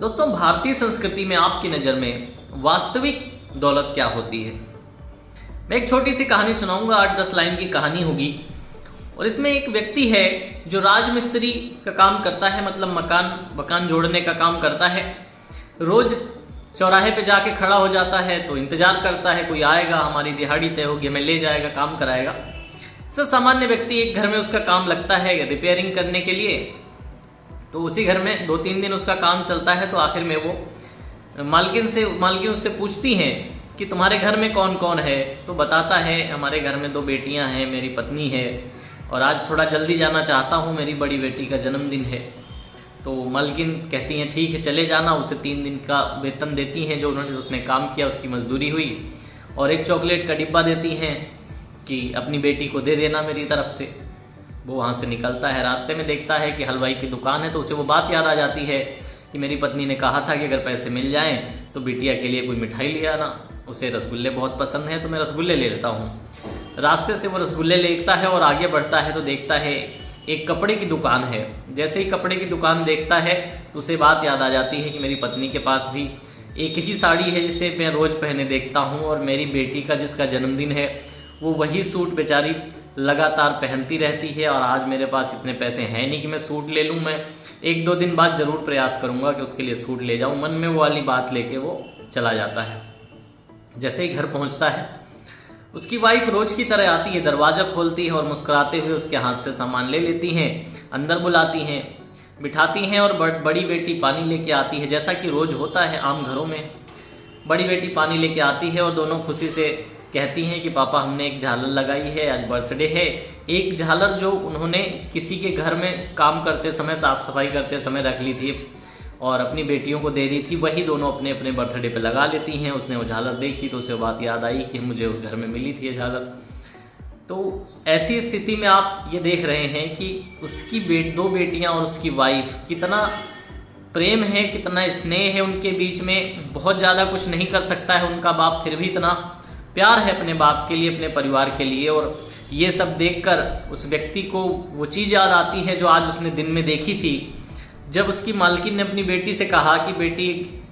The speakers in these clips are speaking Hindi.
दोस्तों, भारतीय संस्कृति में आपकी नज़र में वास्तविक दौलत क्या होती है? मैं एक छोटी सी कहानी सुनाऊंगा, 8-10 लाइन की कहानी होगी। और इसमें एक व्यक्ति है जो राजमिस्त्री का काम करता है, मतलब मकान जोड़ने का काम करता है। रोज चौराहे पे जाके खड़ा हो जाता है तो इंतजार करता है कोई आएगा, हमारी दिहाड़ी तय होगी, हमें ले जाएगा, काम कराएगा। सब सामान्य व्यक्ति, एक घर में उसका काम लगता है रिपेयरिंग करने के लिए। तो उसी घर में 2-3 दिन उसका काम चलता है। तो आखिर में वो मालकिन उससे पूछती हैं कि तुम्हारे घर में कौन कौन है? तो बताता है हमारे घर में 2 बेटियां हैं, मेरी पत्नी है, और आज थोड़ा जल्दी जाना चाहता हूँ, मेरी बड़ी बेटी का जन्मदिन है। तो मालकिन कहती हैं ठीक है चले जाना। उसे 3 दिन का वेतन देती हैं जो उसने काम किया, उसकी मजदूरी हुई, और एक चॉकलेट का डिब्बा देती हैं कि अपनी बेटी को दे देना मेरी तरफ से। वो वहाँ से निकलता है, रास्ते में देखता है कि हलवाई की दुकान है। तो उसे वो बात याद आ जाती है कि मेरी पत्नी ने कहा था कि अगर पैसे मिल जाएं तो बिटिया के लिए कोई मिठाई ले आना। उसे रसगुल्ले बहुत पसंद है तो मैं रसगुल्ले ले लेता हूँ। रास्ते से वो रसगुल्ले लेता है और आगे बढ़ता है तो देखता है एक कपड़े की दुकान है। जैसे ही कपड़े की दुकान देखता है तो उसे बात याद आ जाती है कि मेरी पत्नी के पास भी एक ही साड़ी है जिसे मैं रोज़ पहने देखता हूँ, और मेरी बेटी का जिसका जन्मदिन है वो वही सूट बेचारी लगातार पहनती रहती है, और आज मेरे पास इतने पैसे हैं नहीं कि मैं सूट ले लूँ। मैं 1-2 दिन बाद ज़रूर प्रयास करूँगा कि उसके लिए सूट ले जाऊँ। मन में वो वाली बात लेके वो चला जाता है। जैसे ही घर पहुँचता है उसकी वाइफ रोज़ की तरह आती है, दरवाज़ा खोलती है और मुस्कुराते हुए उसके हाथ से सामान ले लेती हैं, अंदर बुलाती हैं, बिठाती हैं, और बड़ी बेटी पानी लेके आती है। जैसा कि रोज़ होता है आम घरों में, बड़ी बेटी पानी लेके आती है और दोनों खुशी से कहती हैं कि पापा हमने एक झालर लगाई है, आज बर्थडे है। एक झालर जो उन्होंने किसी के घर में काम करते समय, साफ़ सफाई करते समय रख ली थी और अपनी बेटियों को दे दी थी, वही दोनों अपने अपने बर्थडे पे लगा लेती हैं। उसने वो झालर देखी तो उसे बात याद आई कि मुझे उस घर में मिली थी ये झालर। तो ऐसी स्थिति में आप ये देख रहे हैं कि उसकी 2 बेटियां और उसकी वाइफ, कितना प्रेम है, कितना स्नेह है उनके बीच में। बहुत ज़्यादा कुछ नहीं कर सकता है उनका बाप, फिर भी इतना प्यार है अपने बाप के लिए, अपने परिवार के लिए। और ये सब देखकर उस व्यक्ति को वो चीज़ याद आती है जो आज उसने दिन में देखी थी, जब उसकी मालकिन ने अपनी बेटी से कहा कि बेटी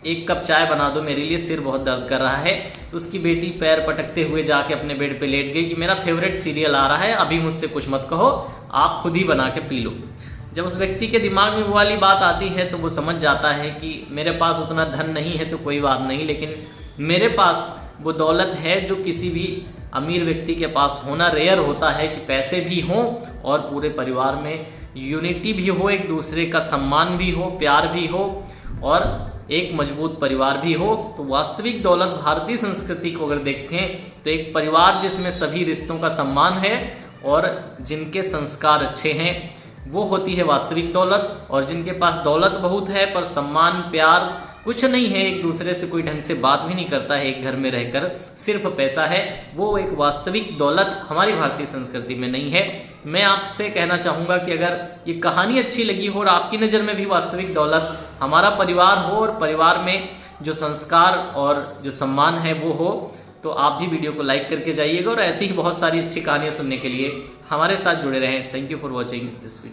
1 कप चाय बना दो मेरे लिए, सिर बहुत दर्द कर रहा है। तो उसकी बेटी पैर पटकते हुए जाके अपने बेड पे लेट गई कि मेरा फेवरेट सीरियल आ रहा है, अभी मुझसे कुछ मत कहो, आप खुद ही बना के पी लो। जब उस व्यक्ति के दिमाग में वो वाली बात आती है तो वो समझ जाता है कि मेरे पास उतना धन नहीं है तो कोई बात नहीं, लेकिन मेरे पास वो दौलत है जो किसी भी अमीर व्यक्ति के पास होना रेयर होता है, कि पैसे भी हों और पूरे परिवार में यूनिटी भी हो, एक दूसरे का सम्मान भी हो, प्यार भी हो, और एक मजबूत परिवार भी हो। तो वास्तविक दौलत भारतीय संस्कृति को अगर देखें तो एक परिवार जिसमें सभी रिश्तों का सम्मान है और जिनके संस्कार अच्छे हैं, वो होती है वास्तविक दौलत। और जिनके पास दौलत बहुत है पर सम्मान प्यार कुछ नहीं है, एक दूसरे से कोई ढंग से बात भी नहीं करता है, एक घर में रहकर सिर्फ पैसा है, वो एक वास्तविक दौलत हमारी भारतीय संस्कृति में नहीं है। मैं आपसे कहना चाहूँगा कि अगर ये कहानी अच्छी लगी हो और आपकी नज़र में भी वास्तविक दौलत हमारा परिवार हो, और परिवार में जो संस्कार और जो सम्मान है वो हो, तो आप भी वीडियो को लाइक करके जाइएगा। और ऐसी ही बहुत सारी अच्छी कहानियाँ सुनने के लिए हमारे साथ जुड़े रहें। Thank you for watching this video.